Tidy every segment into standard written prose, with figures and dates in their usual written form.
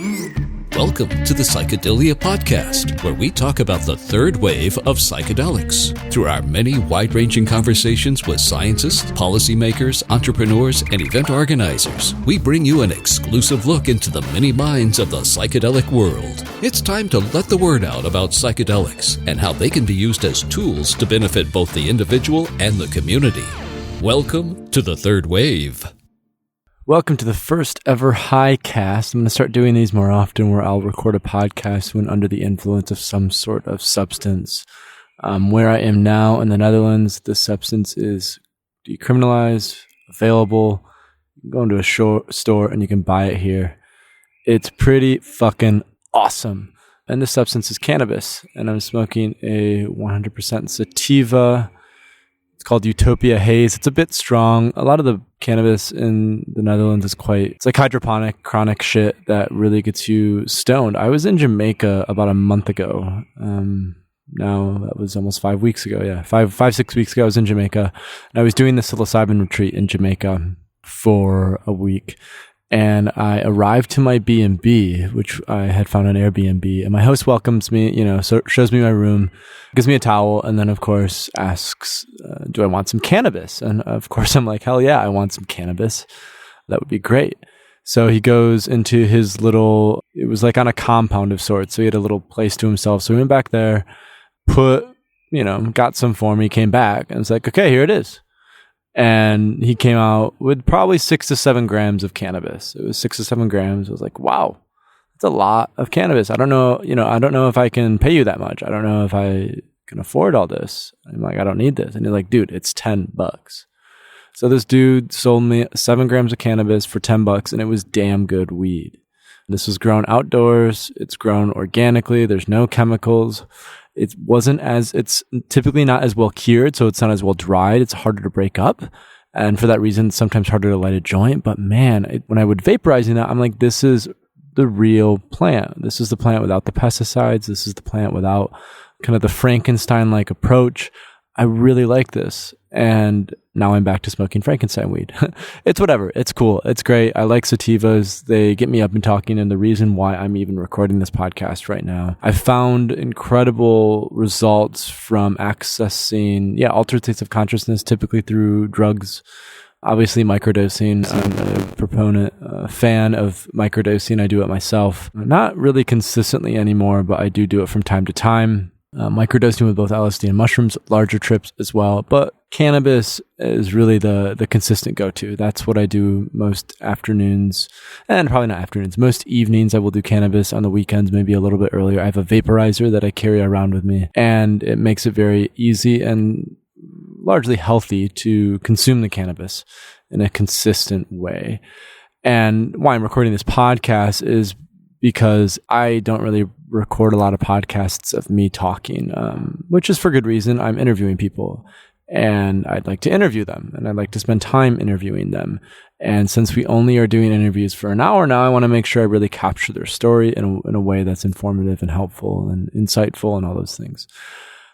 Welcome to the Psychedelia podcast, where we talk about the third wave of psychedelics. Through our many wide-ranging conversations with scientists, policymakers, entrepreneurs, and event organizers, we bring you an exclusive look into the many minds of the psychedelic world. It's time to let the word out about psychedelics and how they can be used as tools to benefit both the individual and the community. Welcome to the third wave. Welcome to the first ever Highcast. I'm going to start doing these more often where I'll record a podcast when under the influence of some sort of substance. Where I am now in the Netherlands, the substance is decriminalized, available. You can go into a store and you can buy it here. It's pretty fucking awesome. And the substance is cannabis. And I'm smoking a 100% sativa. It's called Utopia Haze. It's a bit strong. A lot of the cannabis in the Netherlands is it's like hydroponic, chronic shit that really gets you stoned. I was in Jamaica about a month ago. Now that was almost 5 weeks ago. Yeah, 6 weeks ago I was in Jamaica. And I was doing the Silicide Retreat in Jamaica for a week. And I arrived to my B&B, which I had found on Airbnb, and my host welcomes me, shows me my room, gives me a towel, and then of course asks, do I want some cannabis? And of course I'm like, hell yeah, I want some cannabis. That would be great. So he goes into his it was like on a compound of sorts. So he had a little place to himself. So we went back there, got some for me, came back, and it's like, okay, here it is. And he came out with probably 6 to 7 grams of cannabis. It was 6 to 7 grams. I was like, wow, that's a lot of cannabis. I don't know if I can pay you that much. I don't know if I can afford all this. I'm like, I don't need this. And he's like, dude, it's $10. So this dude sold me 7 grams of cannabis for $10, and it was damn good weed. This was grown outdoors. It's grown organically. There's no chemicals. It's typically not as well cured, so it's not as well dried. It's harder to break up. And for that reason, it's sometimes harder to light a joint. But man, when I would vaporizing that, I'm like, this is the real plant. This is the plant without the pesticides. This is the plant without kind of the Frankenstein-like approach. I really like this. And now I'm back to smoking Frankenstein weed. It's whatever. It's cool. It's great. I like sativas. They get me up and talking. And the reason why I'm even recording this podcast right now, I found incredible results from accessing, altered states of consciousness, typically through drugs. Obviously, microdosing. I'm a fan of microdosing. I do it myself. Not really consistently anymore, but I do it from time to time. Microdosing with both LSD and mushrooms, larger trips as well. But cannabis is really the consistent go-to. That's what I do most afternoons, and probably not afternoons. Most evenings I will do cannabis. On the weekends, maybe a little bit earlier. I have a vaporizer that I carry around with me, and it makes it very easy and largely healthy to consume the cannabis in a consistent way. And why I'm recording this podcast is because I don't really record a lot of podcasts of me talking, which is for good reason. I'm interviewing people and I'd like to interview them and I'd like to spend time interviewing them. And since we only are doing interviews for an hour now, I want to make sure I really capture their story in a way that's informative and helpful and insightful and all those things.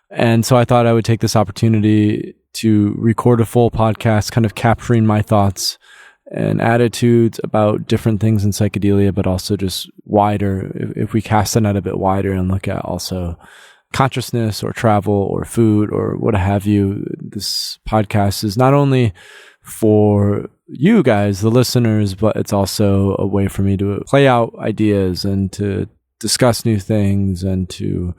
And so I thought I would take this opportunity to record a full podcast, kind of capturing my thoughts and attitudes about different things in psychedelia, but also just wider, if we cast the net a bit wider and look at also consciousness or travel or food or what have you. This podcast is not only for you guys, the listeners, but it's also a way for me to play out ideas and to discuss new things and to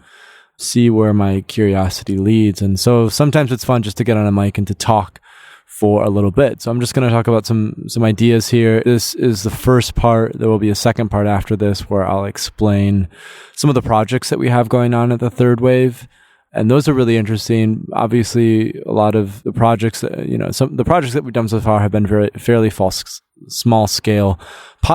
see where my curiosity leads. And so sometimes it's fun just to get on a mic and to talk for a little bit. So I'm just going to talk about some ideas here. This is the first part. There will be a second part after this where I'll explain some of the projects that we have going on at the third wave. And those are really interesting. Obviously, a lot of the projects that, the projects that we've done so far have been fairly small scale.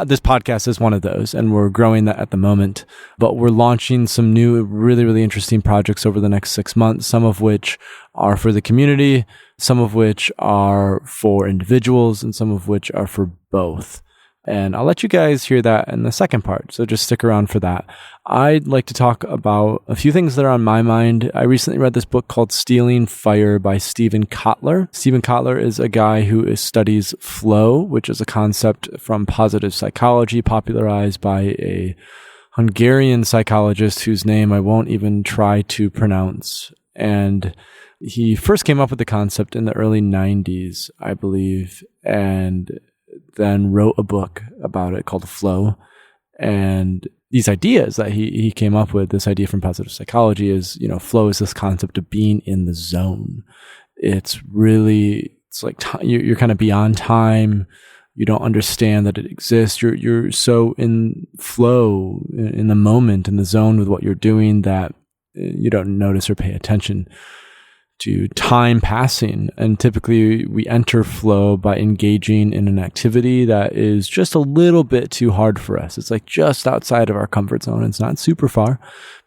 This podcast is one of those, and we're growing that at the moment. But we're launching some new, really, really interesting projects over the next 6 months, some of which are for the community, some of which are for individuals, and some of which are for both. And I'll let you guys hear that in the second part. So just stick around for that. I'd like to talk about a few things that are on my mind. I recently read this book called Stealing Fire by Steven Kotler. Steven Kotler is a guy who studies flow, which is a concept from positive psychology popularized by a Hungarian psychologist whose name I won't even try to pronounce. And he first came up with the concept in the early 90s, I believe, and then wrote a book about it called Flow. And these ideas that he came up with, this idea from positive psychology is, flow is this concept of being in the zone. It's like you're kind of beyond time. You don't understand that it exists. You're so in flow, in the moment, in the zone with what you're doing that you don't notice or pay attention to time passing. And typically we enter flow by engaging in an activity that is just a little bit too hard for us. It's like just outside of our comfort zone. It's not super far,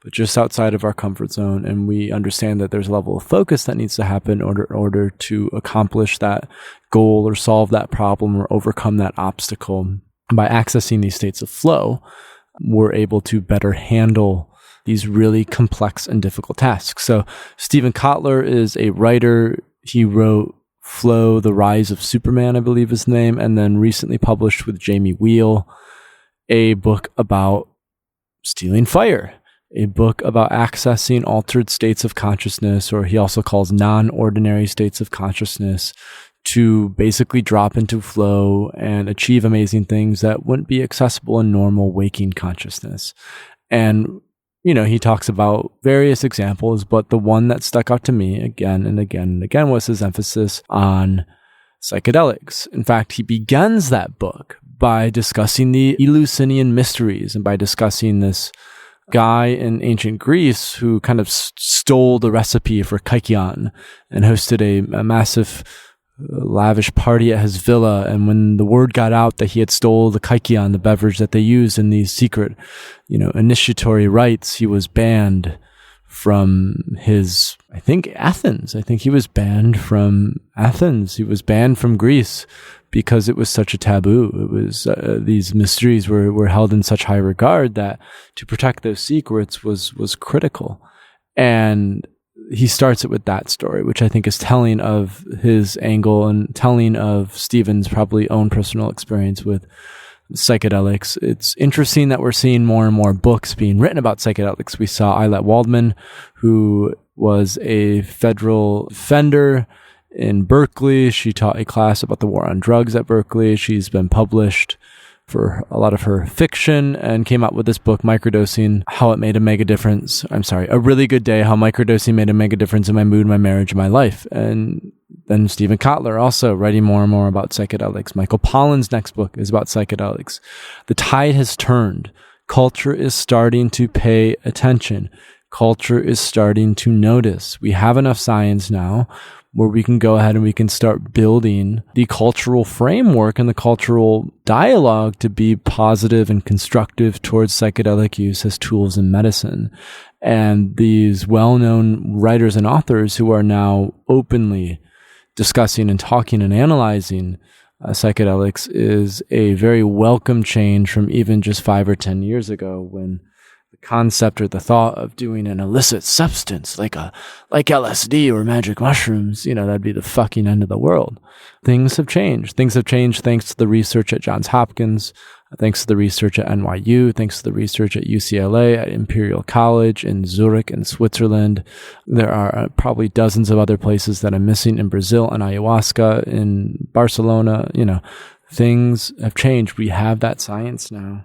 but just outside of our comfort zone. And we understand that there's a level of focus that needs to happen in order to accomplish that goal or solve that problem or overcome that obstacle. By accessing these states of flow, we're able to better handle these really complex and difficult tasks. So Steven Kotler is a writer. He wrote Flow, The Rise of Superman, I believe his name, and then recently published with Jamie Wheel a book about stealing fire, a book about accessing altered states of consciousness, or he also calls non-ordinary states of consciousness, to basically drop into flow and achieve amazing things that wouldn't be accessible in normal waking consciousness. And he talks about various examples, but the one that stuck out to me again and again and again was his emphasis on psychedelics. In fact, he begins that book by discussing the Eleusinian mysteries and by discussing this guy in ancient Greece who kind of stole the recipe for kykeon and hosted a massive lavish party at his villa, and when the word got out that he had stole the kykeon, the beverage that they used in these secret, initiatory rites, he was banned from Athens. I think he was banned from Athens. He was banned from Greece because it was such a taboo. It was these mysteries were held in such high regard that to protect those secrets was critical. And he starts it with that story, which I think is telling of his angle and telling of Steven's probably own personal experience with psychedelics. It's interesting that we're seeing more and more books being written about psychedelics. We saw Ayelet Waldman, who was a federal defender in Berkeley. She taught a class about the war on drugs at Berkeley. She's been published for a lot of her fiction and came out with this book, Microdosing, How It Made a Mega Difference. A Really Good Day, How Microdosing Made a Mega Difference in My Mood, My Marriage, and My Life. And then Steven Kotler also writing more and more about psychedelics. Michael Pollan's next book is about psychedelics. The tide has turned. Culture is starting to pay attention. Culture is starting to notice. We have enough science now where we can go ahead and we can start building the cultural framework and the cultural dialogue to be positive and constructive towards psychedelic use as tools in medicine. And these well-known writers and authors who are now openly discussing and talking and analyzing psychedelics is a very welcome change from even just 5 or 10 years ago, when the concept or the thought of doing an illicit substance like LSD or magic mushrooms, that'd be the fucking end of the world. Things have changed. Things have changed thanks to the research at Johns Hopkins, thanks to the research at NYU, thanks to the research at UCLA, at Imperial College, in Zurich, in Switzerland. There are probably dozens of other places that I'm missing, in Brazil, and ayahuasca, in Barcelona. Things have changed. We have that science now.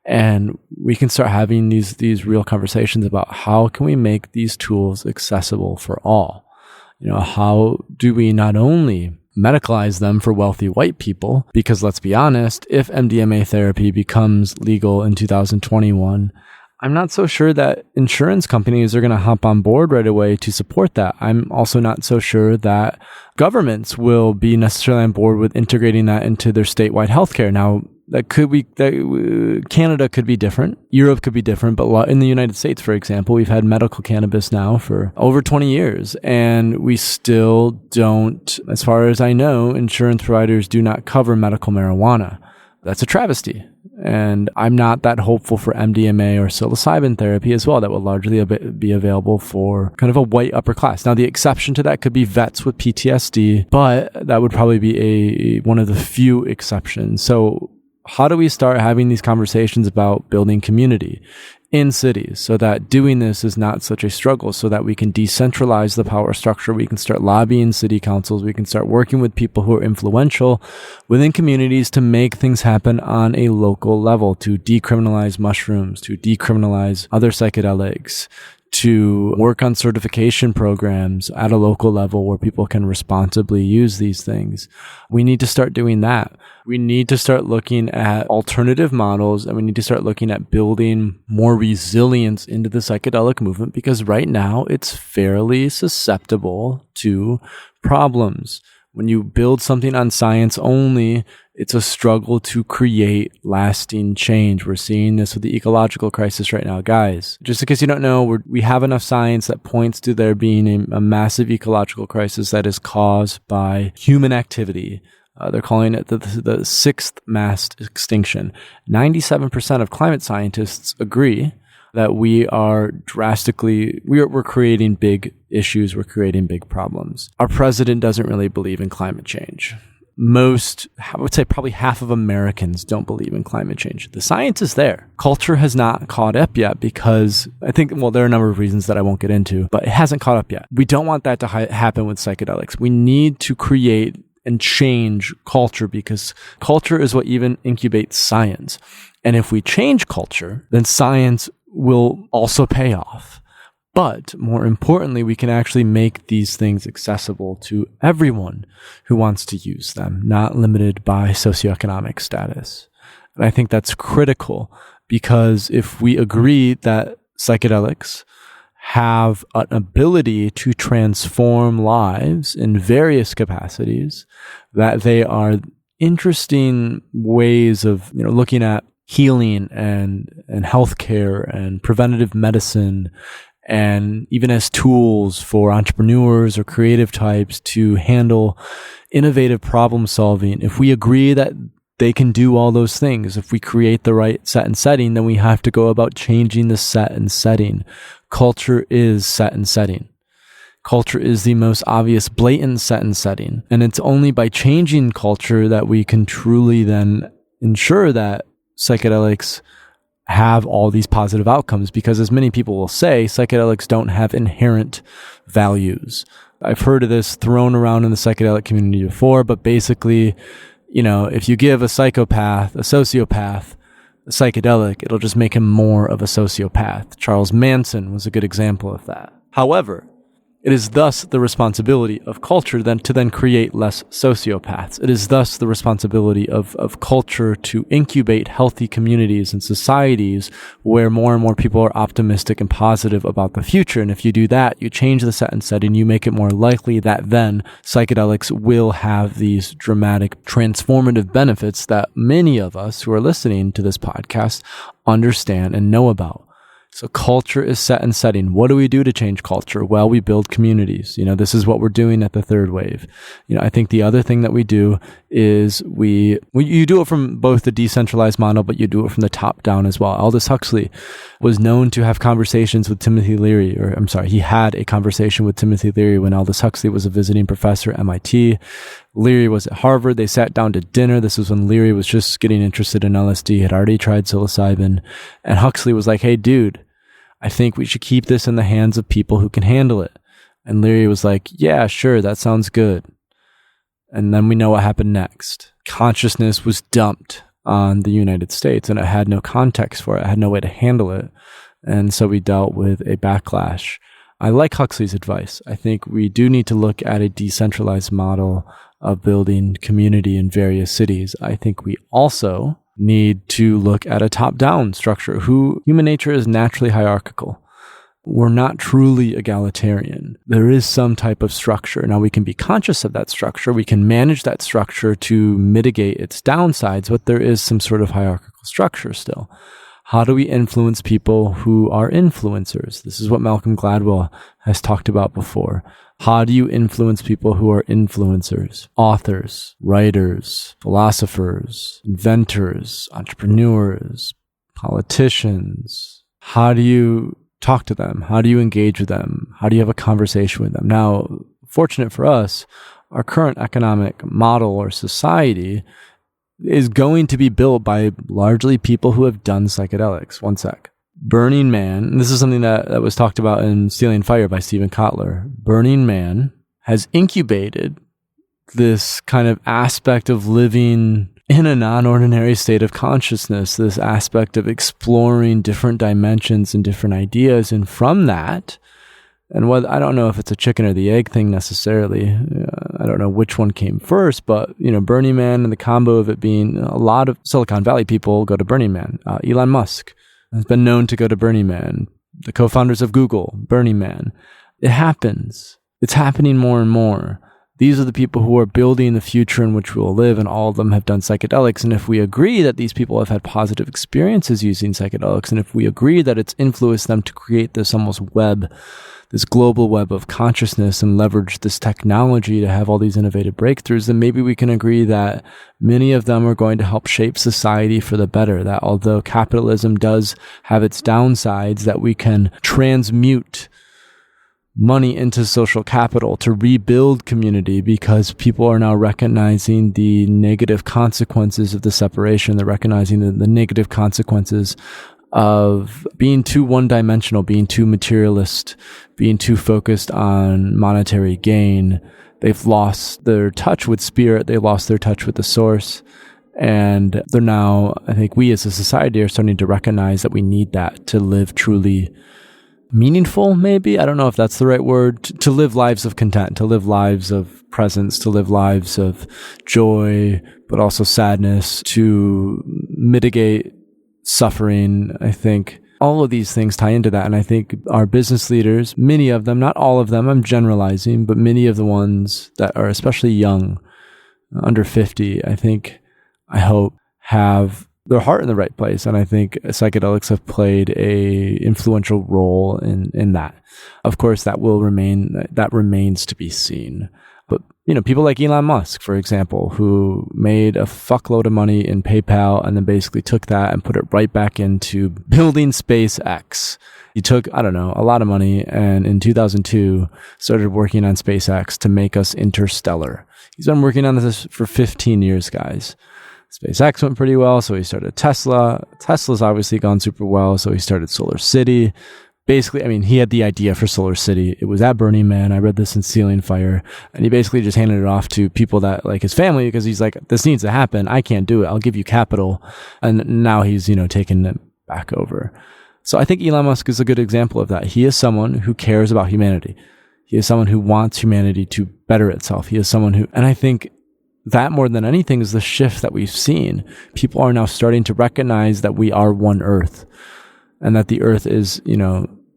And we can start having these real conversations about how can we make these tools accessible for all? How do we not only medicalize them for wealthy white people? Because let's be honest, if MDMA therapy becomes legal in 2021, I'm not so sure that insurance companies are going to hop on board right away to support that. I'm also not so sure that governments will be necessarily on board with integrating that into their statewide healthcare. Now, Canada could be different. Europe could be different. But in the United States, for example, we've had medical cannabis now for over 20 years. And we still don't, as far as I know, insurance providers do not cover medical marijuana. That's a travesty. And I'm not that hopeful for MDMA or psilocybin therapy as well. That will largely be available for kind of a white upper class. Now, the exception to that could be vets with PTSD, but that would probably be one of the few exceptions. So how do we start having these conversations about building community in cities so that doing this is not such a struggle, so that we can decentralize the power structure, we can start lobbying city councils, we can start working with people who are influential within communities to make things happen on a local level, to decriminalize mushrooms, to decriminalize other psychedelics, to work on certification programs at a local level where people can responsibly use these things. We need to start doing that. We need to start looking at alternative models, and we need to start looking at building more resilience into the psychedelic movement, because right now it's fairly susceptible to problems. When you build something on science only, it's a struggle to create lasting change. We're seeing this with the ecological crisis right now. Guys, just in case you don't know, we have enough science that points to there being a massive ecological crisis that is caused by human activity. They're calling it the sixth mass extinction. 97% of climate scientists agree that we are we're creating big issues, we're creating big problems. Our president doesn't really believe in climate change. I would say probably half of Americans don't believe in climate change. The science is there. Culture has not caught up yet because there are a number of reasons that I won't get into, but it hasn't caught up yet. We don't want that to happen with psychedelics. We need to create and change culture, because culture is what even incubates science. And if we change culture, then science will also pay off. But more importantly, we can actually make these things accessible to everyone who wants to use them, not limited by socioeconomic status. And I think that's critical, because if we agree that psychedelics have an ability to transform lives in various capacities, that they are interesting ways of looking at healing and healthcare and preventative medicine, and even as tools for entrepreneurs or creative types to handle innovative problem solving. If we agree that they can do all those things, if we create the right set and setting, then we have to go about changing the set and setting. Culture is set and setting. Culture is the most obvious, blatant set and setting. And it's only by changing culture that we can truly then ensure that psychedelics have all these positive outcomes, because as many people will say, psychedelics don't have inherent values. I've heard of this thrown around in the psychedelic community before, but basically, if you give a psychopath, a sociopath, a psychedelic, it'll just make him more of a sociopath. Charles Manson was a good example of that. However, it is thus the responsibility of culture to create less sociopaths. It is thus the responsibility of culture to incubate healthy communities and societies where more and more people are optimistic and positive about the future. And if you do that, you change the set and setting, you make it more likely that then psychedelics will have these dramatic transformative benefits that many of us who are listening to this podcast understand and know about. So culture is set and setting. What do we do to change culture? Well, we build communities. This is what we're doing at the third wave. I think the other thing that we do is you do it from both the decentralized model, but you do it from the top down as well. Aldous Huxley was known to have conversations with Timothy Leary, he had a conversation with Timothy Leary when Aldous Huxley was a visiting professor at MIT. Leary was at Harvard. They sat down to dinner. This was when Leary was just getting interested in LSD, had already tried psilocybin. And Huxley was like, hey, dude, I think we should keep this in the hands of people who can handle it. And Leary was like, yeah, sure, that sounds good. And then we know what happened next. Consciousness was dumped on the United States, and it had no context for it. It had no way to handle it. And so we dealt with a backlash. I like Huxley's advice. I think we do need to look at a decentralized model of building community in various cities. I think we also need to look at a top-down structure. Human nature is naturally hierarchical. We're not truly egalitarian. There is some type of structure. Now, we can be conscious of that structure. We can manage that structure to mitigate its downsides, but there is some sort of hierarchical structure still. How do we influence people who are influencers? This is what Malcolm Gladwell has talked about before. How do you influence people who are influencers? Authors, writers, philosophers, inventors, entrepreneurs, politicians. How do you talk to them? How do you engage with them? How do you have a conversation with them? Now, fortunate for us, our current economic model or society is going to be built by largely people who have done psychedelics. One sec. Burning Man, and this is something that was talked about in Stealing Fire by Stephen Kotler. Burning Man has incubated this kind of aspect of living in a non-ordinary state of consciousness, this aspect of exploring different dimensions and different ideas. And from that, and I don't know if it's a chicken or the egg thing necessarily. I don't know which one came first, but Burning Man and the combo of it being a lot of Silicon Valley people go to Burning Man. Elon Musk has been known to go to Burning Man. The co-founders of Google, Burning Man. It happens. It's happening more and more. These are the people who are building the future in which we will live, and all of them have done psychedelics. And if we agree that these people have had positive experiences using psychedelics, and if we agree that it's influenced them to create this almost web, this global web of consciousness and leverage this technology to have all these innovative breakthroughs, then maybe we can agree that many of them are going to help shape society for the better. That although capitalism does have its downsides, that we can transmute money into social capital to rebuild community, because people are now recognizing the negative consequences of the separation. They're recognizing the negative consequences of being too one-dimensional, being too materialist, being too focused on monetary gain. They've lost their touch with spirit. They lost their touch with the source. And they're now, I think we as a society are starting to recognize that we need that to live truly meaningful, maybe. I don't know if that's the right word. To live lives of content, to live lives of presence, to live lives of joy, but also sadness, to mitigate suffering. I think all of these things tie into that. And I think our business leaders, many of them, not all of them, I'm generalizing, but many of the ones that are especially young, under 50, I hope have their heart in the right place. And I think psychedelics have played a influential role in that. Of course, that remains to be seen. But, people like Elon Musk, for example, who made a fuckload of money in PayPal and then basically took that and put it right back into building SpaceX. He took, a lot of money, and in 2002 started working on SpaceX to make us interstellar. He's been working on this for 15 years, guys. SpaceX went pretty well, so he started Tesla. Tesla's obviously gone super well, so he started Solar City. Basically, he had the idea for Solar City. It was at Burning Man. I read this in Stealing Fire. And he basically just handed it off to people that, like his family, because he's like, this needs to happen. I can't do it. I'll give you capital. And now he's, taking it back over. So I think Elon Musk is a good example of that. He is someone who cares about humanity. He is someone who wants humanity to better itself. He is someone who, and I think that more than anything is the shift that we've seen. People are now starting to recognize that we are one Earth, and that the Earth is,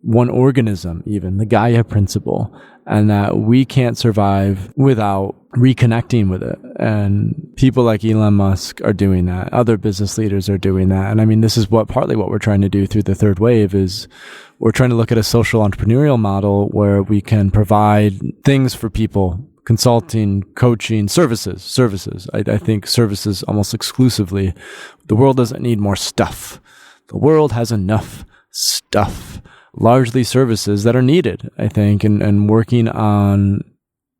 one organism, even the Gaia principle, and that we can't survive without reconnecting with it. And people like Elon Musk are doing that. Other business leaders are doing that. And this is partly what we're trying to do through the third wave is we're trying to look at a social entrepreneurial model where we can provide things for people, consulting, coaching, services. I think services almost exclusively. The world doesn't need more stuff. The world has enough stuff. Largely services that are needed, I think, and working on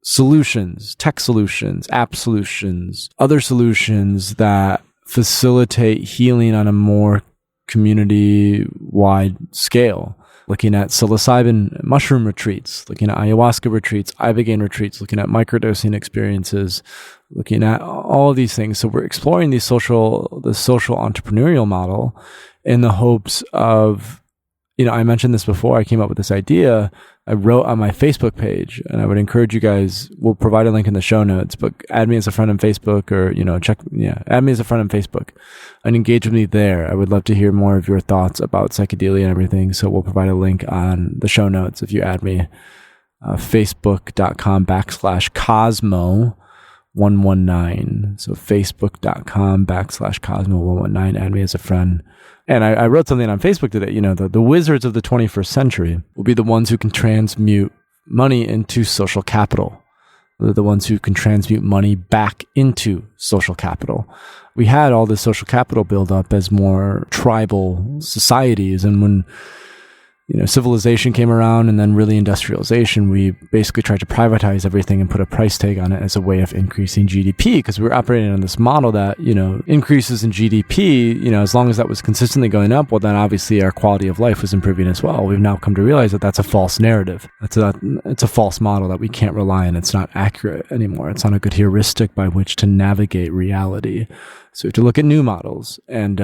solutions, tech solutions, app solutions, other solutions that facilitate healing on a more community-wide scale. Looking at psilocybin mushroom retreats, looking at ayahuasca retreats, ibogaine retreats, looking at microdosing experiences, looking at all of these things. So we're exploring the social entrepreneurial model in the hopes of, I mentioned this before. I came up with this idea. I wrote on my Facebook page, and I would encourage you guys, we'll provide a link in the show notes, but add me as a friend on Facebook or, add me as a friend on Facebook and engage with me there. I would love to hear more of your thoughts about psychedelia and everything. So we'll provide a link on the show notes if you add me, facebook.com/Cosmo Cosmo119. So facebook.com/Cosmo119. Add me as a friend. And I wrote something on Facebook today. The wizards of the 21st century will be the ones who can transmute money into social capital. They're the ones who can transmute money back into social capital. We had all this social capital build up as more tribal societies. And when civilization came around and then really industrialization, we basically tried to privatize everything and put a price tag on it as a way of increasing GDP, because we were operating on this model that, increases in GDP, as long as that was consistently going up, well, then obviously our quality of life was improving as well. We've now come to realize that that's a false narrative. It's a false model that we can't rely on. It's not accurate anymore. It's not a good heuristic by which to navigate reality. So we have to look at new models. And,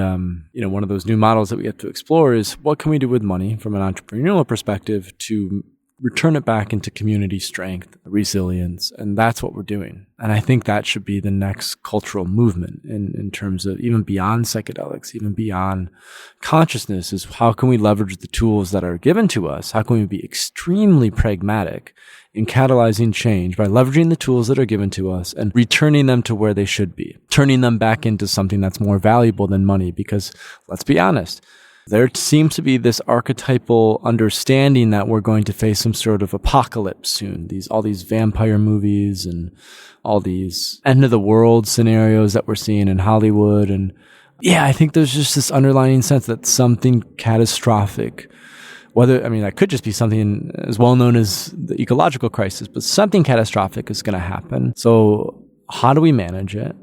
one of those new models that we get to explore is what can we do with money from an entrepreneurial perspective to return it back into community strength, resilience. And that's what we're doing. And I think that should be the next cultural movement in terms of even beyond psychedelics, even beyond consciousness, is how can we leverage the tools that are given to us? How can we be extremely pragmatic in catalyzing change by leveraging the tools that are given to us and returning them to where they should be, turning them back into something that's more valuable than money? Because let's be honest, there seems to be this archetypal understanding that we're going to face some sort of apocalypse soon. All these vampire movies and all these end of the world scenarios that we're seeing in Hollywood. And yeah, I think there's just this underlying sense that something catastrophic, that could just be something as well known as the ecological crisis, but something catastrophic is going to happen. So how do we manage it?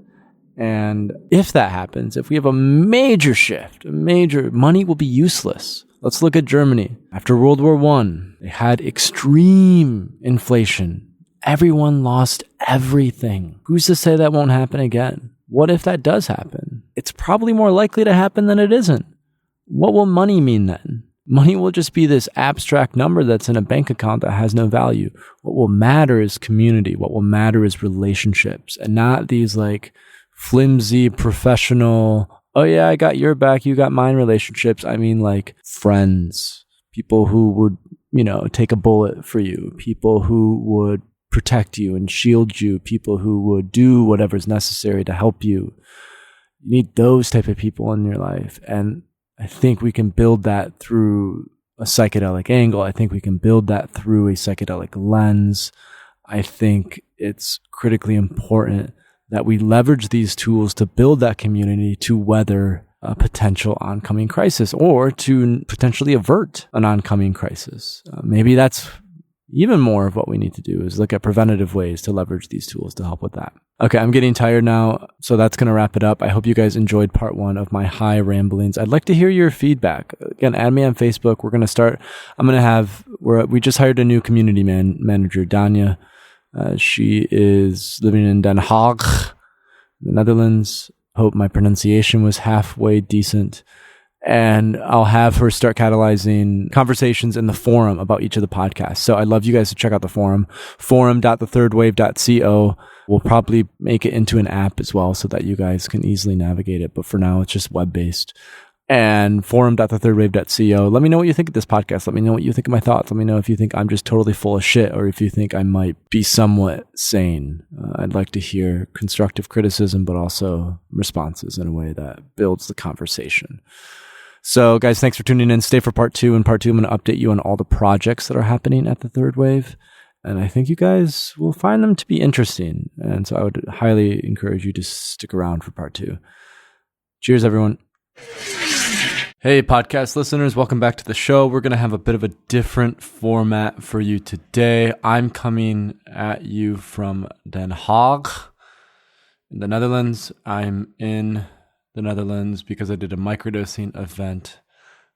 And if that happens, if we have a major shift, money will be useless. Let's look at Germany. After World War I, they had extreme inflation. Everyone lost everything. Who's to say that won't happen again? What if that does happen? It's probably more likely to happen than it isn't. What will money mean then? Money will just be this abstract number that's in a bank account that has no value. What will matter is community. What will matter is relationships, and not these flimsy professional, oh yeah, I got your back, you got mine relationships. I mean friends, people who would, take a bullet for you, people who would protect you and shield you, people who would do whatever's necessary to help you. You need those type of people in your life. And I think we can build that through a psychedelic angle. I think we can build that through a psychedelic lens. I think it's critically important that we leverage these tools to build that community to weather a potential oncoming crisis, or to potentially avert an oncoming crisis. Maybe that's even more of what we need to do, is look at preventative ways to leverage these tools to help with that. Okay, I'm getting tired now, so that's going to wrap it up. I hope you guys enjoyed part 1 of my high ramblings. I'd like to hear your feedback. Again, add me on Facebook. We're going to start. We just hired a new community manager, Danya. She is living in Den Haag, the Netherlands. Hope my pronunciation was halfway decent. And I'll have her start catalyzing conversations in the forum about each of the podcasts. So I'd love you guys to check out the forum, forum.thethirdwave.co. We'll probably make it into an app as well so that you guys can easily navigate it. But for now, it's just web-based. And forum.thethirdwave.co. Let me know what you think of this podcast. Let me know what you think of my thoughts. Let me know if you think I'm just totally full of shit, or if you think I might be somewhat sane. I'd like to hear constructive criticism, but also responses in a way that builds the conversation. So guys, thanks for tuning in. Stay for part 2. In part 2, I'm going to update you on all the projects that are happening at the Third Wave. And I think you guys will find them to be interesting. And so I would highly encourage you to stick around for part 2. Cheers, everyone. Hey, podcast listeners, welcome back to the show. We're going to have a bit of a different format for you today. I'm coming at you from Den Haag in the Netherlands. I'm in the Netherlands because I did a microdosing event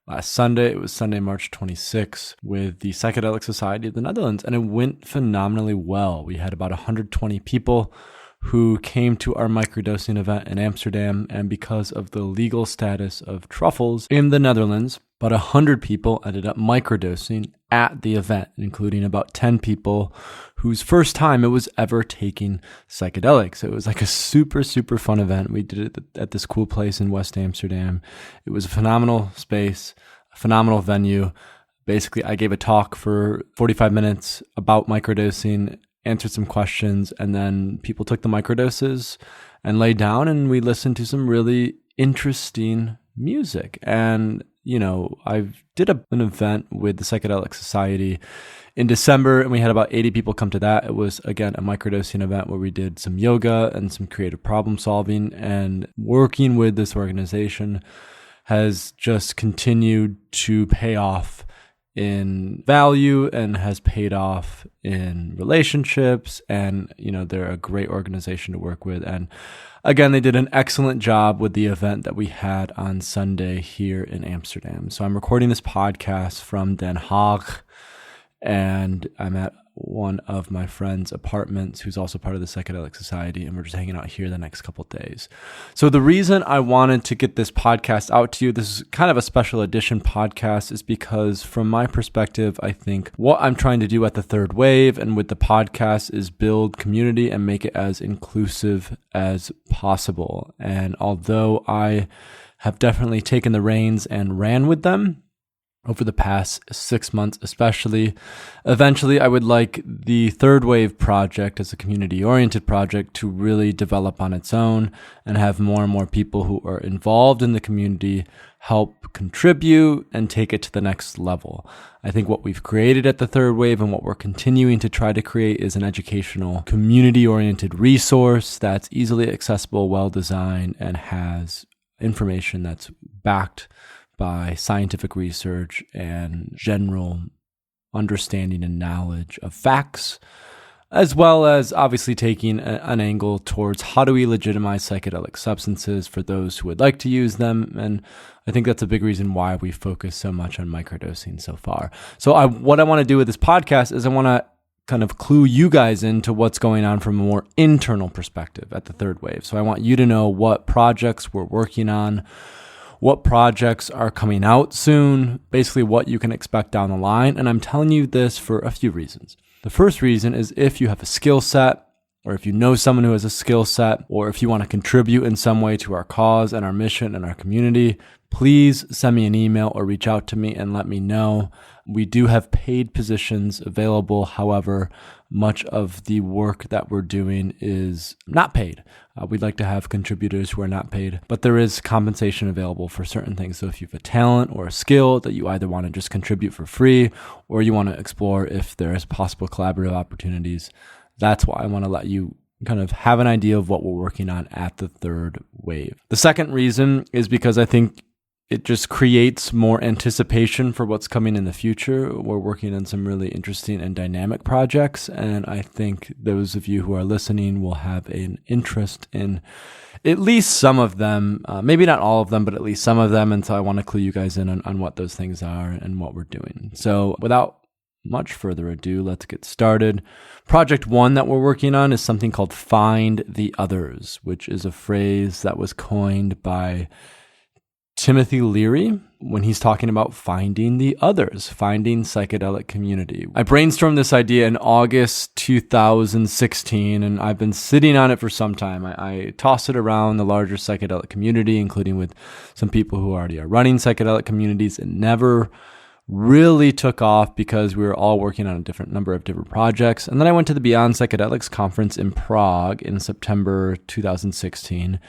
last Sunday. It was Sunday, March 26th with the Psychedelic Society of the Netherlands, and it went phenomenally well. We had about 120 people who came to our microdosing event in Amsterdam, and because of the legal status of truffles in the Netherlands, about 100 people ended up microdosing at the event, including about 10 people whose first time it was ever taking psychedelics. It was like a super, super fun event. We did it at this cool place in West Amsterdam. It was a phenomenal space, a phenomenal venue. Basically, I gave a talk for 45 minutes about microdosing answered some questions, and then people took the microdoses and laid down, and we listened to some really interesting music. And, I did an event with the Psychedelic Society in December, and we had about 80 people come to that. It was, again, a microdosing event where we did some yoga and some creative problem solving, and working with this organization has just continued to pay off in value and has paid off in relationships. And, they're a great organization to work with. And again, they did an excellent job with the event that we had on Sunday here in Amsterdam. So I'm recording this podcast from Den Haag, and I'm at one of my friend's apartments who's also part of the Psychedelic Society, and we're just hanging out here the next couple of days. So the reason I wanted to get this podcast out to you, this is kind of a special edition podcast, is because from my perspective, I think what I'm trying to do at the Third Wave and with the podcast is build community and make it as inclusive as possible. And although I have definitely taken the reins and ran with them over the past 6 months, especially, eventually I would like the Third Wave project as a community-oriented project to really develop on its own and have more and more people who are involved in the community help contribute and take it to the next level. I think what we've created at the Third Wave and what we're continuing to try to create is an educational, community-oriented resource that's easily accessible, well-designed, and has information that's backed by scientific research and general understanding and knowledge of facts, as well as obviously taking an angle towards how do we legitimize psychedelic substances for those who would like to use them. And I think that's a big reason why we focus so much on microdosing so far. So what I want to do with this podcast is I want to kind of clue you guys into what's going on from a more internal perspective at the Third Wave. So I want you to know what projects we're working on, what projects are coming out soon, basically what you can expect down the line. And I'm telling you this for a few reasons. The first reason is if you have a skill set, or if you know someone who has a skill set, or if you want to contribute in some way to our cause and our mission and our community, please send me an email or reach out to me and let me know. We do have paid positions available. However, much of the work that we're doing is not paid. We'd like to have contributors who are not paid, but there is compensation available for certain things. So if you have a talent or a skill that you either want to just contribute for free or you want to explore if there is possible collaborative opportunities, that's why I want to let you kind of have an idea of what we're working on at the Third Wave. The second reason is because I think it just creates more anticipation for what's coming in the future. We're working on some really interesting and dynamic projects, and I think those of you who are listening will have an interest in at least some of them, maybe not all of them, but at least some of them. And so I want to clue you guys in on what those things are and what we're doing. So without much further ado, let's get started. Project one that we're working on is something called Find the Others, which is a phrase that was coined by Timothy Leary when he's talking about finding the others, finding psychedelic community. I brainstormed this idea in August 2016, and I've been sitting on it for some time. I tossed it around the larger psychedelic community, including with some people who already are running psychedelic communities. It never really took off because we were all working on a number of different projects. And then I went to the Beyond Psychedelics conference in Prague in September 2016.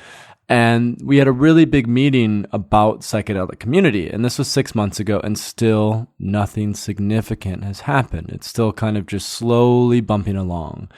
And we had a really big meeting about psychedelic community. And this was 6 months ago, and still nothing significant has happened. It's still kind of just slowly bumping along.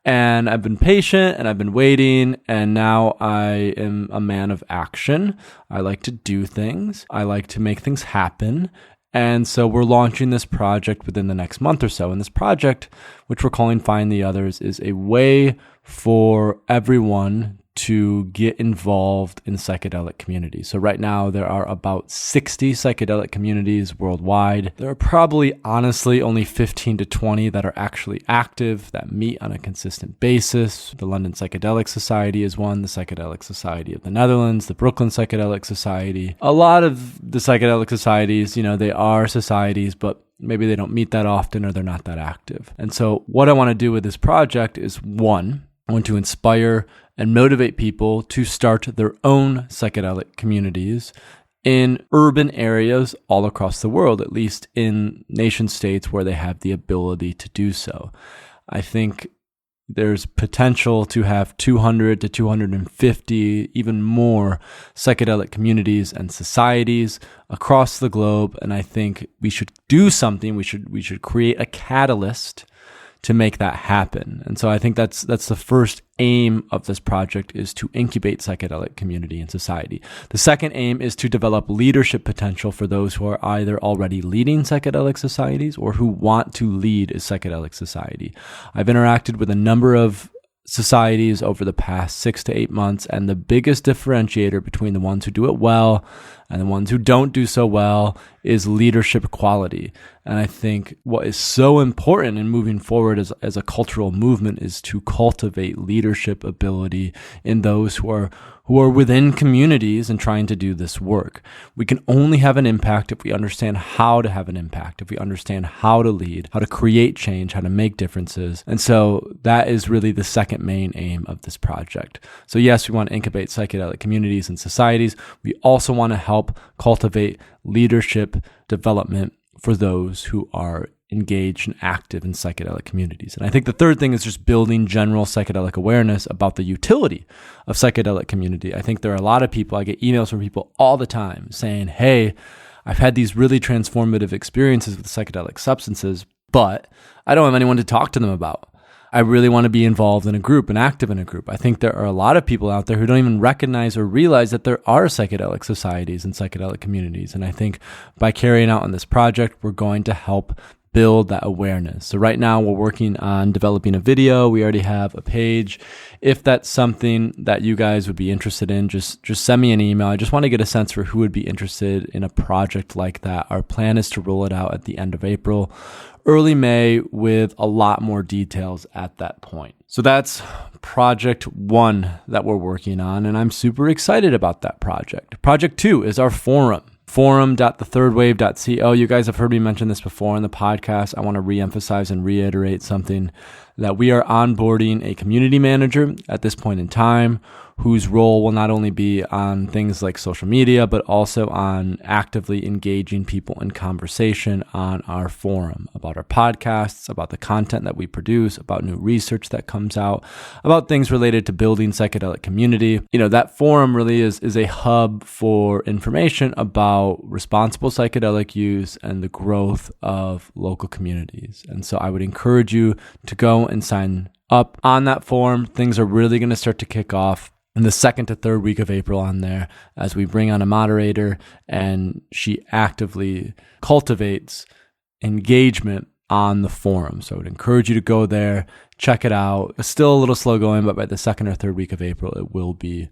And I've been patient and I've been waiting, and now I am a man of action. I like to do things. I like to make things happen. And so we're launching this project within the next month or so. And this project, which we're calling Find the Others, is a way for everyone to get involved in psychedelic communities. So right now there are about 60 psychedelic communities worldwide. There are probably honestly only 15 to 20 that are actually active, that meet on a consistent basis. The London Psychedelic Society is one, the Psychedelic Society of the Netherlands, the Brooklyn Psychedelic Society. A lot of the psychedelic societies, they are societies, but maybe they don't meet that often or they're not that active. And so what I want to do with this project is, one, I want to inspire and motivate people to start their own psychedelic communities in urban areas all across the world, at least in nation states where they have the ability to do so. I think there's potential to have 200 to 250, even more psychedelic communities and societies across the globe. And I think we should do something. We should create a catalyst to make that happen. And so I think that's the first aim of this project, is to incubate psychedelic community and society. The second aim is to develop leadership potential for those who are either already leading psychedelic societies or who want to lead a psychedelic society. I've interacted with a number of societies over the past 6 to 8 months, and the biggest differentiator between the ones who do it well and the ones who don't do so well is leadership quality. And I think what is so important in moving forward as a cultural movement is to cultivate leadership ability in those who are within communities and trying to do this work. We can only have an impact if we understand how to have an impact, if we understand how to lead, how to create change, how to make differences. And so that is really the second main aim of this project. So yes, we want to incubate psychedelic communities and societies. We also want to help cultivate leadership development for those who are engaged and active in psychedelic communities. And I think the third thing is just building general psychedelic awareness about the utility of psychedelic community. I think there are a lot of people, I get emails from people all the time saying, hey, I've had these really transformative experiences with psychedelic substances, but I don't have anyone to talk to them about. I really want to be involved in a group and active in a group. I think there are a lot of people out there who don't even recognize or realize that there are psychedelic societies and psychedelic communities. And I think by carrying out on this project, we're going to help build that awareness. So right now we're working on developing a video. We already have a page. If that's something that you guys would be interested in, just send me an email. I just want to get a sense for who would be interested in a project like that. Our plan is to roll it out at the end of April, early May, with a lot more details at that point. So that's project 1 that we're working on, and I'm super excited about that project. Project 2 is our forum. Forum.thethirdwave.co. You guys have heard me mention this before in the podcast. I want to reemphasize and reiterate something, that we are onboarding a community manager at this point in time, whose role will not only be on things like social media, but also on actively engaging people in conversation on our forum about our podcasts, about the content that we produce, about new research that comes out, about things related to building psychedelic community. That forum really is a hub for information about responsible psychedelic use and the growth of local communities. And so I would encourage you to go and sign up on that forum. Things are really going to start to kick off in the 2nd to 3rd week of April on there, as we bring on a moderator and she actively cultivates engagement on the forum. So I would encourage you to go there, check it out. It's still a little slow going, but by the 2nd or 3rd week of April, it will be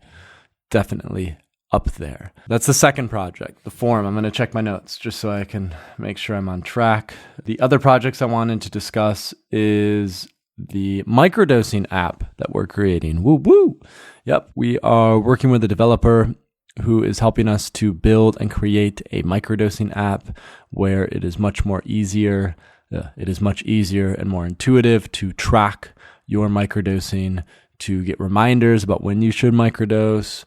definitely up there. That's the second project, the forum. I'm going to check my notes just so I can make sure I'm on track. The other projects I wanted to discuss is the Microdosing app that we're creating. Woo woo! Yep, we are working with a developer who is helping us to build and create a microdosing app where it is much easier and more intuitive to track your microdosing, to get reminders about when you should microdose,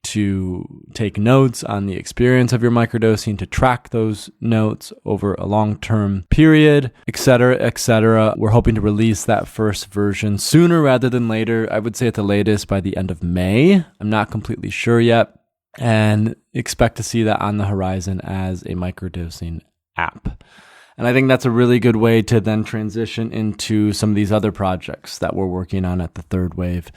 to take notes on the experience of your microdosing, to track those notes over a long-term period, etc., etc. We're hoping to release that first version sooner rather than later. I would say at the latest by the end of May. I'm not completely sure yet, and expect to see that on the horizon as a microdosing app. And I think that's a really good way to then transition into some of these other projects that we're working on at the Third Wave.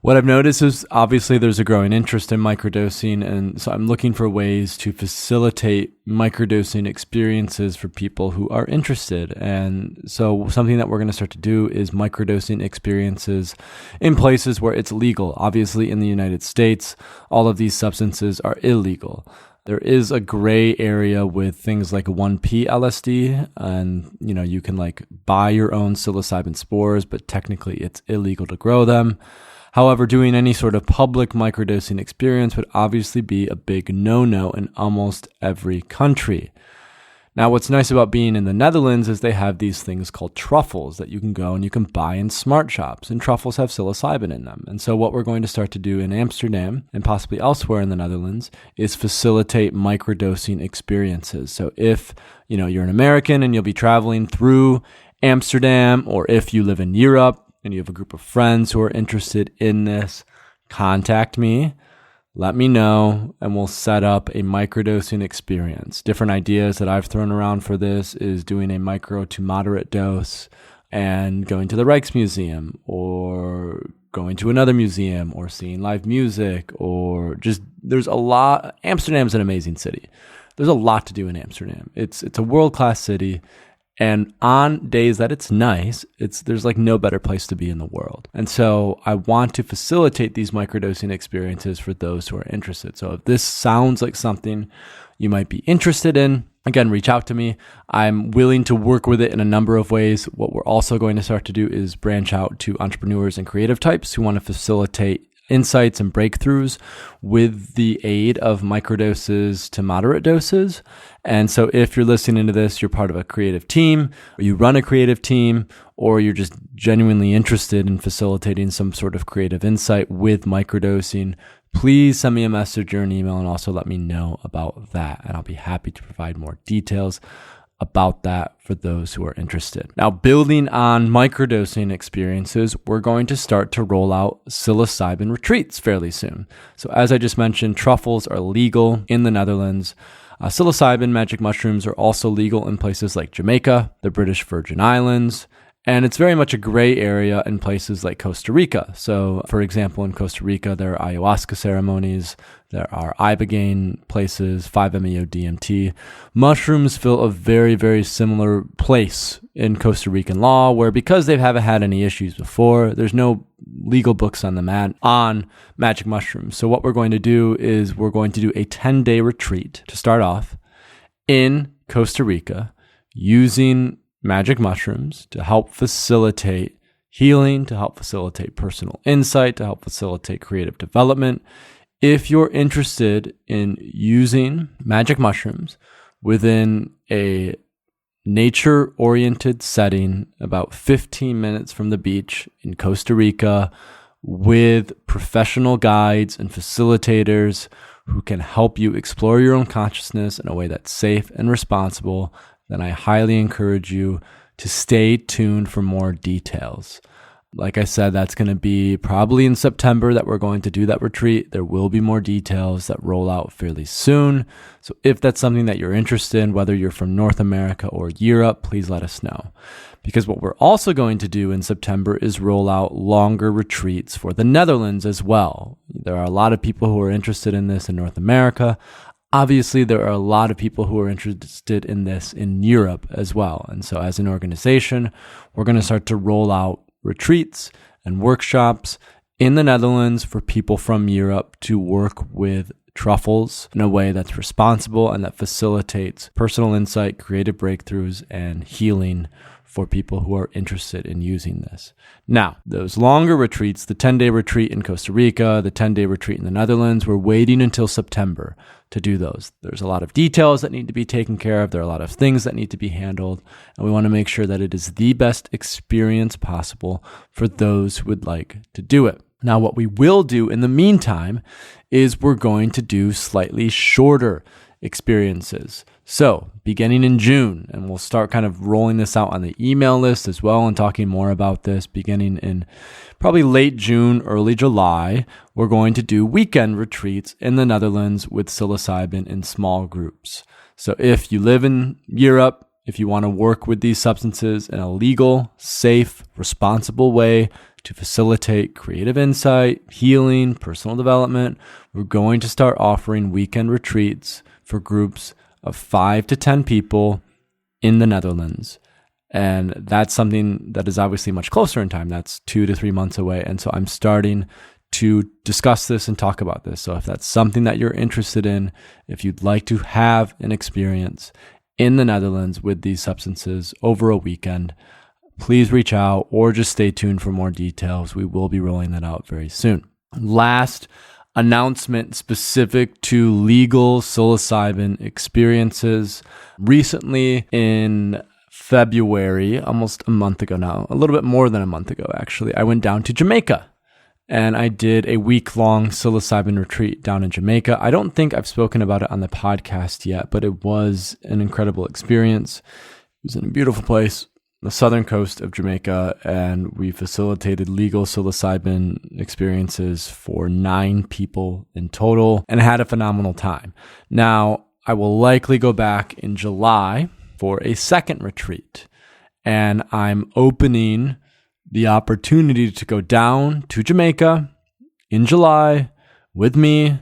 What I've noticed is obviously there's a growing interest in microdosing, and so I'm looking for ways to facilitate microdosing experiences for people who are interested. And so something that we're going to start to do is microdosing experiences in places where it's legal. Obviously in the United States, all of these substances are illegal. There is a gray area with things like 1P LSD, and you can buy your own psilocybin spores, but technically it's illegal to grow them. However, doing any sort of public microdosing experience would obviously be a big no-no in almost every country. Now, what's nice about being in the Netherlands is they have these things called truffles that you can go and you can buy in smart shops, and truffles have psilocybin in them. And so what we're going to start to do in Amsterdam and possibly elsewhere in the Netherlands is facilitate microdosing experiences. So if you're an American and you'll be traveling through Amsterdam, or if you live in Europe, and you have a group of friends who are interested in this, contact me. Let me know, and we'll set up a microdosing experience. Different ideas that I've thrown around for this is doing a micro to moderate dose and going to the Rijksmuseum or going to another museum or seeing live music, or just, there's a lot. Amsterdam's an amazing city. There's a lot to do in Amsterdam. It's a world-class city. And on days that it's nice, there's like no better place to be in the world. And so I want to facilitate these microdosing experiences for those who are interested. So if this sounds like something you might be interested in, again, reach out to me. I'm willing to work with it in a number of ways. What we're also going to start to do is branch out to entrepreneurs and creative types who want to facilitate insights and breakthroughs with the aid of microdoses to moderate doses. And so if you're listening to this, you're part of a creative team, or you run a creative team, or you're just genuinely interested in facilitating some sort of creative insight with microdosing, please send me a message or an email and also let me know about that. And I'll be happy to provide more details about that for those who are interested. Now, building on microdosing experiences, we're going to start to roll out psilocybin retreats fairly soon. So as I just mentioned, truffles are legal in the Netherlands. Psilocybin magic mushrooms are also legal in places like Jamaica, the British Virgin Islands, and it's very much a gray area in places like Costa Rica. So, for example, in Costa Rica, there are ayahuasca ceremonies, there are ibogaine places, 5-MeO-DMT. Mushrooms fill a very, very similar place in Costa Rican law, where because they haven't had any issues before, there's no legal books on the mat on magic mushrooms. So what we're going to do is we're going to do a 10-day retreat to start off in Costa Rica using magic mushrooms to help facilitate healing, to help facilitate personal insight, to help facilitate creative development. If you're interested in using magic mushrooms within a nature-oriented setting, about 15 minutes from the beach in Costa Rica, with professional guides and facilitators who can help you explore your own consciousness in a way that's safe and responsible, then I highly encourage you to stay tuned for more details. Like I said, that's going to be probably in September that we're going to do that retreat. There will be more details that roll out fairly soon. So if that's something that you're interested in, whether you're from North America or Europe, please let us know. Because what we're also going to do in September is roll out longer retreats for the Netherlands as well. There are a lot of people who are interested in this in North America. Obviously, there are a lot of people who are interested in this in Europe as well. And so as an organization, we're going to start to roll out retreats and workshops in the Netherlands for people from Europe to work with truffles in a way that's responsible and that facilitates personal insight, creative breakthroughs, and healing for people who are interested in using this. Now, those longer retreats, the 10-day retreat in Costa Rica, the 10-day retreat in the Netherlands, we're waiting until September to do those. There's a lot of details that need to be taken care of. There are a lot of things that need to be handled, and we want to make sure that it is the best experience possible for those who would like to do it. Now, what we will do in the meantime is we're going to do slightly shorter experiences. So beginning in June, and we'll start kind of rolling this out on the email list as well and talking more about this beginning in probably late June, early July, we're going to do weekend retreats in the Netherlands with psilocybin in small groups. So if you live in Europe, if you want to work with these substances in a legal, safe, responsible way to facilitate creative insight, healing, personal development, we're going to start offering weekend retreats for groups of 5 to 10 people in the Netherlands. And that's something that is obviously much closer in time. That's 2 to 3 months away. And so I'm starting to discuss this and talk about this. So if that's something that you're interested in, if you'd like to have an experience in the Netherlands with these substances over a weekend, please reach out or just stay tuned for more details. We will be rolling that out very soon. Last announcement specific to legal psilocybin experiences. Recently in February, almost a month ago now, a little bit more than a month ago actually, I went down to Jamaica and I did a week-long psilocybin retreat down in Jamaica. I don't think I've spoken about it on the podcast yet, but it was an incredible experience. It was in a beautiful place, the southern coast of Jamaica, and we facilitated legal psilocybin experiences for 9 people in total and had a phenomenal time. Now, I will likely go back in July for a second retreat, and I'm opening the opportunity to go down to Jamaica in July with me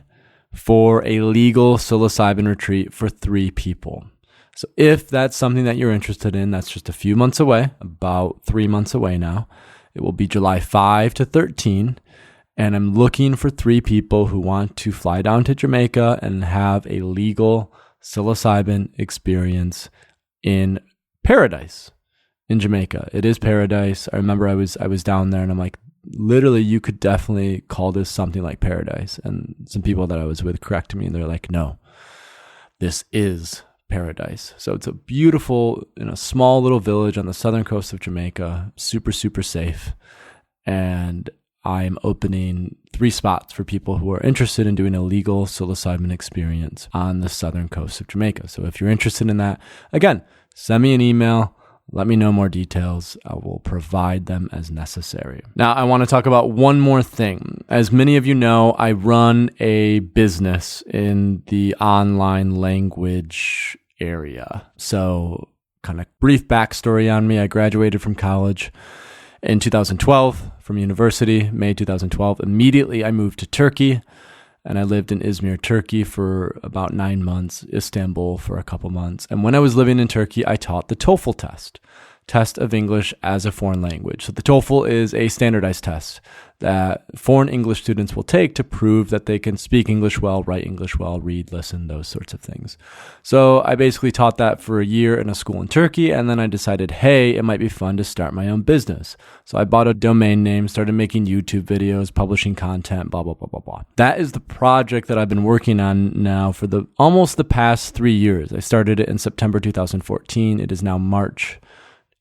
for a legal psilocybin retreat for 3 people. So if that's something that you're interested in, that's just a few months away, about 3 months away now. It will be July 5 to 13. And I'm looking for 3 people who want to fly down to Jamaica and have a legal psilocybin experience in paradise in Jamaica. It is paradise. I remember I was down there and I'm like, literally, you could definitely call this something like paradise. And some people that I was with corrected me and they're like, no, this is paradise. So it's a beautiful, small little village on the southern coast of Jamaica, super, super safe. And I'm opening 3 spots for people who are interested in doing a legal psilocybin experience on the southern coast of Jamaica. So if you're interested in that, again, send me an email. Let me know more details. I will provide them as necessary. Now, I want to talk about one more thing. As many of you know, I run a business in the online language area. So, kind of brief backstory on me. I graduated from college in 2012 from university, May 2012. Immediately, I moved to Turkey. And I lived in Izmir, Turkey for about 9 months, Istanbul for a couple months. And when I was living in Turkey, I taught the TOEFL test of English as a foreign language. So the TOEFL is a standardized test that foreign English students will take to prove that they can speak English well, write English well, read, listen, those sorts of things. So I basically taught that for a year in a school in Turkey, and then I decided, hey, it might be fun to start my own business. So I bought a domain name, started making YouTube videos, publishing content, blah, blah, blah, blah, blah. That is the project that I've been working on now for almost the past 3 years. I started it in September 2014. It is now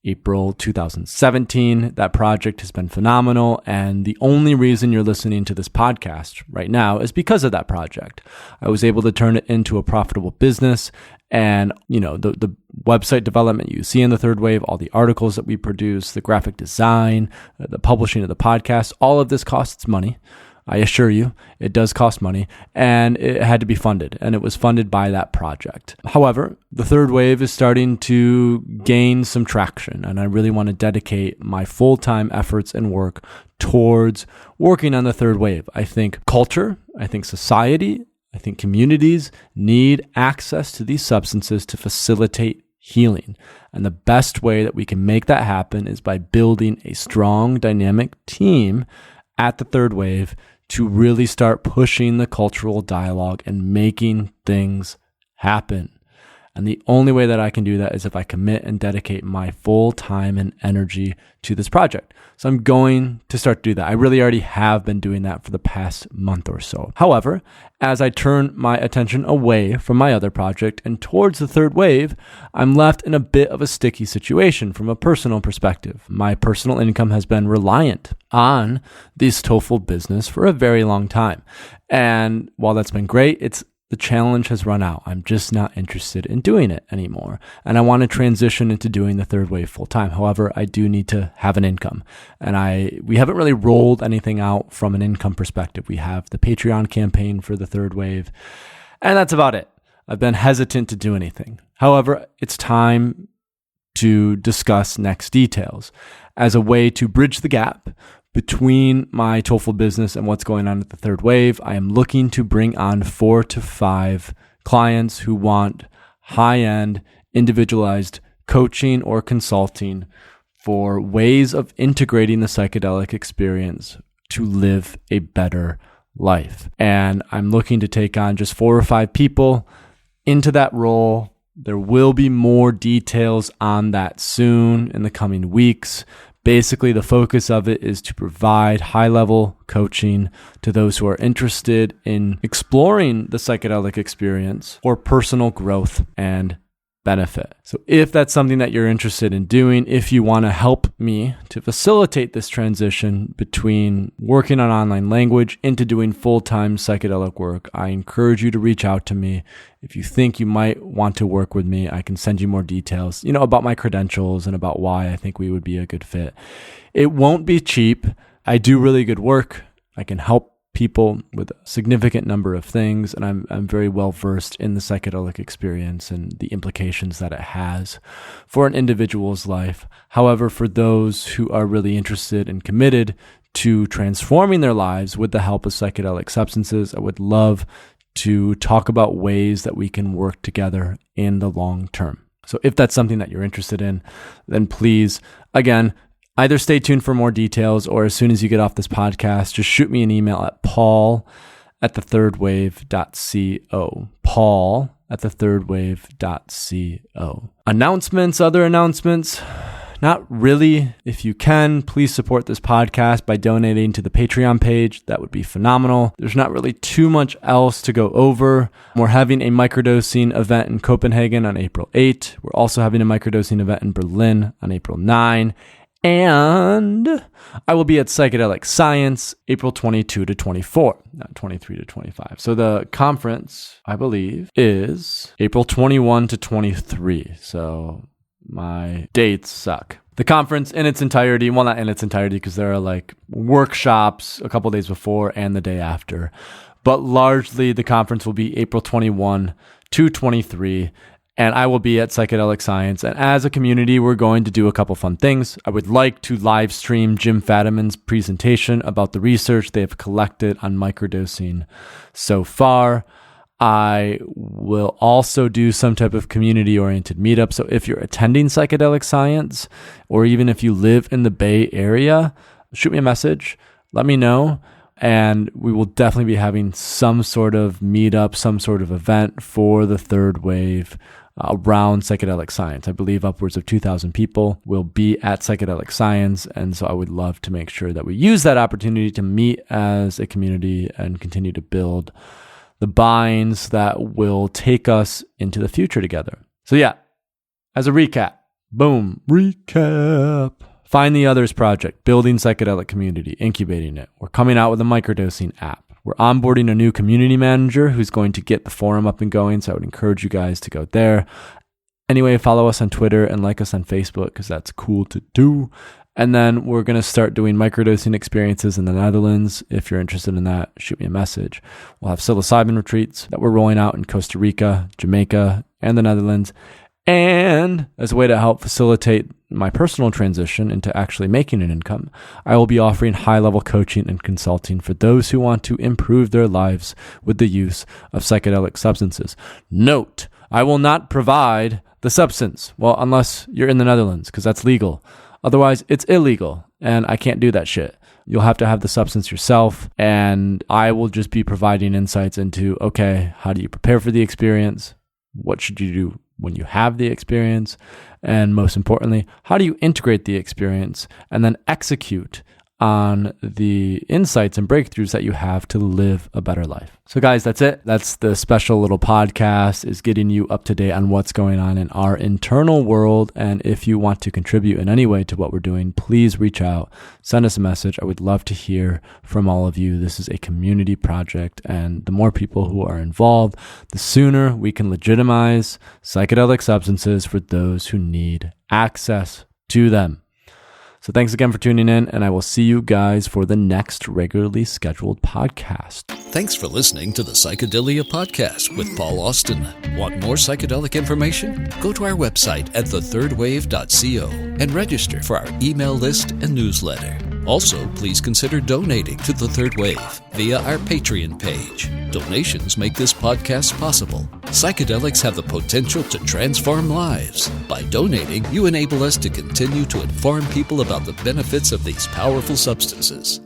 April 2017. That project has been phenomenal. And the only reason you're listening to this podcast right now is because of that project. I was able to turn it into a profitable business. And, the website development you see in the third wave, all the articles that we produce, the graphic design, the publishing of the podcast, all of this costs money. I assure you, it does cost money, and it had to be funded, and it was funded by that project. However, the third wave is starting to gain some traction, and I really want to dedicate my full-time efforts and work towards working on the third wave. I think culture, I think society, I think communities need access to these substances to facilitate healing. And the best way that we can make that happen is by building a strong, dynamic team at the third wave to really start pushing the cultural dialogue and making things happen. And the only way that I can do that is if I commit and dedicate my full time and energy to this project. So I'm going to start to do that. I really already have been doing that for the past month or so. However, as I turn my attention away from my other project and towards the third wave, I'm left in a bit of a sticky situation from a personal perspective. My personal income has been reliant on this TOEFL business for a very long time. And while that's been great, the challenge has run out. I'm just not interested in doing it anymore. And I want to transition into doing the third wave full time. However, I do need to have an income. And we haven't really rolled anything out from an income perspective. We have the Patreon campaign for the third wave, and that's about it. I've been hesitant to do anything. However, it's time to discuss next details as a way to bridge the gap between my TOEFL business and what's going on at the third wave. I am looking to bring on 4 to 5 clients who want high-end, individualized coaching or consulting for ways of integrating the psychedelic experience to live a better life. And I'm looking to take on just 4 or 5 people into that role. There will be more details on that soon in the coming weeks. Basically, the focus of it is to provide high-level coaching to those who are interested in exploring the psychedelic experience for personal growth and benefit. So if that's something that you're interested in doing, if you want to help me to facilitate this transition between working on online language into doing full-time psychedelic work, I encourage you to reach out to me. If you think you might want to work with me, I can send you more details, about my credentials and about why I think we would be a good fit. It won't be cheap. I do really good work. I can help people with a significant number of things, and I'm very well versed in the psychedelic experience and the implications that it has for an individual's life. However, for those who are really interested and committed to transforming their lives with the help of psychedelic substances, I would love to talk about ways that we can work together in the long term. So if that's something that you're interested in, then please, again, either stay tuned for more details, or as soon as you get off this podcast, just shoot me an email at paul@thethirdwave.co. paul@thethirdwave.co. Other announcements? Not really. If you can, please support this podcast by donating to the Patreon page. That would be phenomenal. There's not really too much else to go over. We're having a microdosing event in Copenhagen on April 8. We're also having a microdosing event in Berlin on April 9. And I will be at Psychedelic Science April 22 to 24, not 23 to 25. So the conference, I believe, is April 21 to 23. So my dates suck. The conference in its entirety, well, not in its entirety because there are like workshops a couple days before and the day after. But largely the conference will be April 21 to 23. And I will be at Psychedelic Science. And as a community, we're going to do a couple fun things. I would like to live stream Jim Fadiman's presentation about the research they have collected on microdosing so far. I will also do some type of community-oriented meetup. So if you're attending Psychedelic Science, or even if you live in the Bay Area, shoot me a message. Let me know. And we will definitely be having some sort of meetup, some sort of event for the third wave around Psychedelic Science. I believe upwards of 2,000 people will be at Psychedelic Science. And so I would love to make sure that we use that opportunity to meet as a community and continue to build the binds that will take us into the future together. So yeah, as a recap, recap. Find the Others project, building psychedelic community, incubating it. We're coming out with a microdosing app. We're onboarding a new community manager who's going to get the forum up and going. So I would encourage you guys to go there. Anyway, follow us on Twitter and like us on Facebook because that's cool to do. And then we're going to start doing microdosing experiences in the Netherlands. If you're interested in that, shoot me a message. We'll have Silicide Retreats that we're rolling out in Costa Rica, Jamaica, and the Netherlands. And as a way to help facilitate my personal transition into actually making an income, I will be offering high-level coaching and consulting for those who want to improve their lives with the use of psychedelic substances. Note, I will not provide the substance. Well, unless you're in the Netherlands, because that's legal. Otherwise, it's illegal, and I can't do that shit. You'll have to have the substance yourself, and I will just be providing insights into, okay, how do you prepare for the experience? What should you do when you have the experience? And most importantly, how do you integrate the experience and then execute on the insights and breakthroughs that you have to live a better life? So guys, that's it. That's the special little podcast, is getting you up to date on what's going on in our internal world. And if you want to contribute in any way to what we're doing, please reach out, send us a message. I would love to hear from all of you. This is a community project, and the more people who are involved, the sooner we can legitimize psychedelic substances for those who need access to them. So thanks again for tuning in, and I will see you guys for the next regularly scheduled podcast. Thanks for listening to the Psychedelia Podcast with Paul Austin. Want more psychedelic information? Go to our website at thethirdwave.co and register for our email list and newsletter. Also, please consider donating to The Third Wave via our Patreon page. Donations make this podcast possible. Psychedelics have the potential to transform lives. By donating, you enable us to continue to inform people about the benefits of these powerful substances.